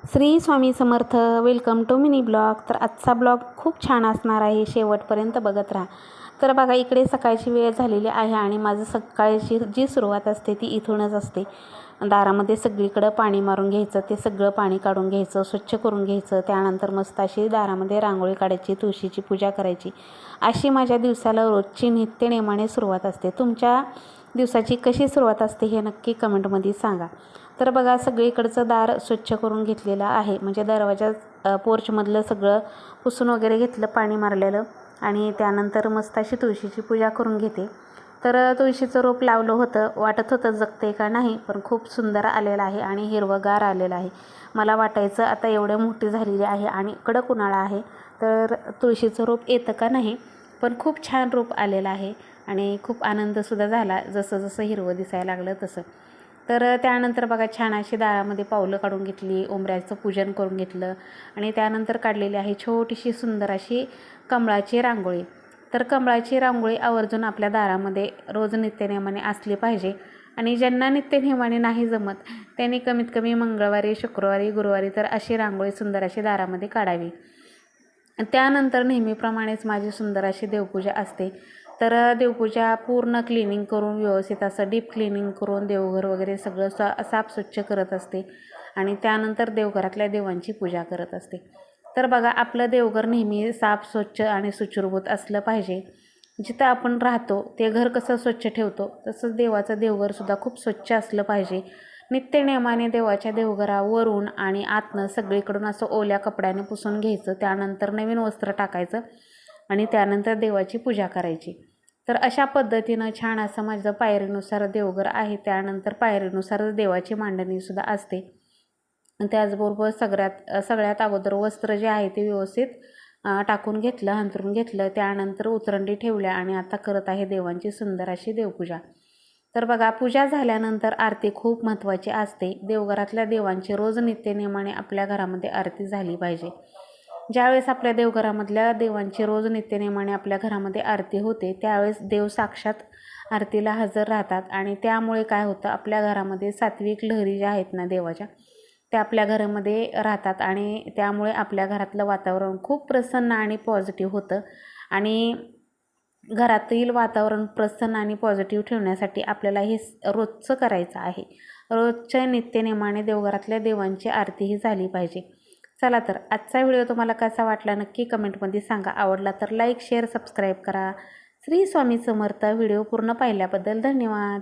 Shri Swami Samarth. Welcome to mini blog. तर आजचा blog खूप छान असणार आहे, शेवटपर्यंत बघत राहा. तर बघा, इकडे सकाळची वेळ झालेली आहे आणि माझं सकाळची जी सुरुवात असते ती इथूनच असते. दारामध्ये सगळीकडं पाणी मारून घ्यायचं, ते सगळं पाणी काढून घ्यायचं, स्वच्छ करून घ्यायचं. त्यानंतर मस्त अशी दारामध्ये रांगोळी काढायची, तुळशीची पूजा करायची. अशी माझ्या दिवसाला रोजची नित्यनेमाने सुरुवात असते. तुमच्या दिवसाची कशी सुरुवात असते हे नक्की कमेंटमध्ये सांगा. तर बघा, सगळीकडचं दार स्वच्छ करून घेतलेलं आहे, म्हणजे दरवाजा पोर्चमधलं सगळं पुसून वगैरे घेतलं, पाणी मारलेलं. आणि त्यानंतर मस्त अशी तुळशीची पूजा करून घेते. तर तुळशीचं रोप लावलं होतं, वाटत होतं जगते का नाही, पण खूप सुंदर आलेलं आहे आणि हिरवंगार आलेलं आहे. मला वाटायचं आता एवढं मोठी झालेली आहे आणि कडक उन्हाळा आहे, तर तुळशीचं रोप येतं का नाही, पण खूप छान रोप आलेलं आहे आणि खूप आनंदसुद्धा झाला जसं जसं हिरवं दिसायला लागलं तसं. तर त्यानंतर बघा, छान अशी दारामध्ये पावलं काढून घेतली, उंबऱ्याचं पूजन करून घेतलं आणि त्यानंतर काढलेली आहे छोटीशी सुंदर अशी कमळाची रांगोळी. तर कमळाची रांगोळी आवर्जून आपल्या दारामध्ये रोज नित्यनेमाने असली पाहिजे. आणि ज्यांना नित्यनेमाने नाही जमत त्यांनी कमीत कमी मंगळवारी, शुक्रवारी, गुरुवारी तर अशी रांगोळी सुंदर अशी दारामध्ये काढावी. त्यानंतर नेहमीप्रमाणेच माझी सुंदर अशी देवपूजा असते. तर देवपूजा पूर्ण क्लिनिंग करून, व्यवस्थित असं डीप क्लिनिंग करून देवघर वगैरे सगळं साफ स्वच्छ करत असते आणि त्यानंतर देवघरातल्या देवांची पूजा करत असते. तर बघा, आपलं देवघर नेहमी साफ स्वच्छ आणि सुशोभित असलं पाहिजे. जिथं आपण राहतो ते घर कसं स्वच्छ ठेवतो तसंच देवाचं देवघरसुद्धा खूप स्वच्छ असलं पाहिजे. नित्यनेमाने देवाच्या देवघरावरून आणि आतनं सगळीकडून असं ओल्या कपड्याने पुसून घ्यायचं. त्यानंतर नवीन वस्त्र टाकायचं आणि त्यानंतर देवाची पूजा करायची. तर अशा पद्धतीनं छान असं माझं पायरीनुसार देवघर आहे. त्यानंतर पायरीनुसार देवाची मांडणीसुद्धा असते. त्याचबरोबर सगळ्यात अगोदर वस्त्र जे आहे ते व्यवस्थित टाकून घेतलं, अंथरून घेतलं. त्यानंतर उतरंडी ठेवल्या आणि आता करत आहे देवांची सुंदर अशी देवपूजा. तर बघा, पूजा झाल्यानंतर आरती खूप महत्त्वाची असते. देवघरातल्या देवांची रोज नित्यनेमाने आपल्या घरामध्ये आरती झाली पाहिजे. ज्यावेळेस आपल्या देवघरामधल्या देवांची रोज नित्यनेमाने आपल्या घरामध्ये आरती होते, त्यावेळेस देव साक्षात आरतीला हजर राहतात आणि त्यामुळे काय होतं, आपल्या घरामध्ये सात्विक लहरी ज्या आहेत ना देवाच्या, त्या आपल्या घरामध्ये राहतात आणि त्यामुळे आपल्या घरातलं वातावरण खूप प्रसन्न आणि पॉझिटिव्ह होतं. आणि घरातील वातावरण प्रसन्न आणि पॉझिटिव्ह ठेवण्यासाठी आपल्याला हे रोजचं करायचं आहे. रोजच्या नित्यनेमाने देवघरातल्या देवांची आरतीही झाली पाहिजे. चला तर, आजचा व्हिडिओ तुम्हाला कसा वाटला नक्की कमेंटमध्ये सांगा. आवडला तर लाईक, शेअर, सबस्क्राईब करा. श्री स्वामी समर्थ. व्हिडिओ पूर्ण पाहिल्याबद्दल धन्यवाद.